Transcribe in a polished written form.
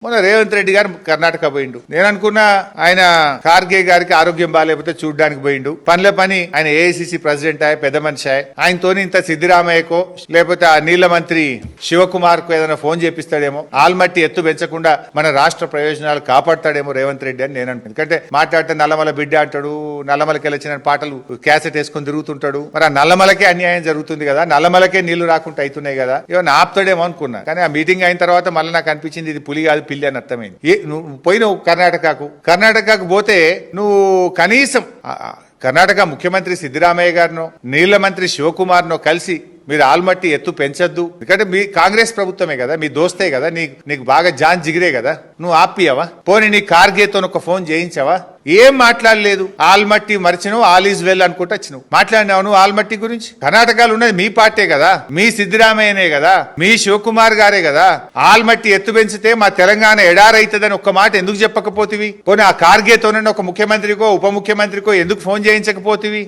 మొన్న రేవంత్ రెడ్డి గారు కర్ణాటక పోయిండు. నేను అనుకున్నా ఆయన ఖార్గే గారికి ఆరోగ్యం బాగాలేకపోతే చూడడానికి పోయిండు. పనిలో పని ఆయన ఏఐసిసి ప్రెసిడెంట్ అయ్యే పెద్ద మనిషి అయ్యే ఆయనతోని ఇంత సిద్దిరామయ్యకో లేకపోతే ఆ నీళ్ల మంత్రి శివకుమార్ కు ఏదైనా ఫోన్ చేపిస్తాడేమో, ఆల్మట్టి ఎత్తు పెంచకుండా మన రాష్ట్ర ప్రయోజనాలు కాపాడతాడేమో రేవంత్ రెడ్డి అని నేను అనుకున్నాను. ఎందుకంటే మాట్లాడితే నల్లమల బిడ్డ అంటాడు, నల్లమలకి వెళ్ళిన పాటలు క్యాసెట్ వేసుకొని తిరుగుతుంటాడు. మరి ఆ నల్లమలకే అన్యాయం జరుగుతుంది కదా, నల్లమలకే నీళ్లు రాకుండా అవుతున్నాయి కదా, ఏమన్నా ఆపుతాడేమో అనుకున్నా. కానీ ఆ మీటింగ్ అయిన తర్వాత మళ్ళీ నాకు అనిపించింది ఇది పులి కాదు పిల్లి అని అర్థమైంది. నువ్వు పోయినావు కర్ణాటకకు పోతే నువ్వు కనీసం కర్ణాటక ముఖ్యమంత్రి సిద్దిరామయ్య గారినో నీళ్ల మంత్రి శివకుమార్నో కలిసి మీరు ఆల్మట్టి ఎత్తు పెంచొద్దు, ఎందుకంటే మీ కాంగ్రెస్ ప్రభుత్వమే కదా, మీ దోస్తే కదా, నీకు బాగా జాన్ జిగిరే కదా, నువ్వు ఆపియవా? పోనీ నీ కార్గేతో ఒక ఫోన్ చేయించవా? ఏం మాట్లాడలేదు. ఆల్మట్టి మరిచినవు, ఆల్ ఈజ్ వెల్ అనుకుంటా వచ్చినావు. మాట్లాడినావు నువ్వు ఆల్మట్టి గురించి? కర్ణాటకలో ఉన్నది మీ పార్టీ కదా, మీ సిద్దిరామయ్యనే కదా, మీ శివకుమార్ గారే కదా. ఆల్మట్టి ఎత్తు పెంచితే మా తెలంగాణ ఎడారైతుందని ఒక్క మాట ఎందుకు చెప్పకపోతివి? పోనీ ఆ కార్గేతోనే ఒక ముఖ్యమంత్రికో ఉప ముఖ్యమంత్రికో ఎందుకు ఫోన్ చేయించకపోతివి?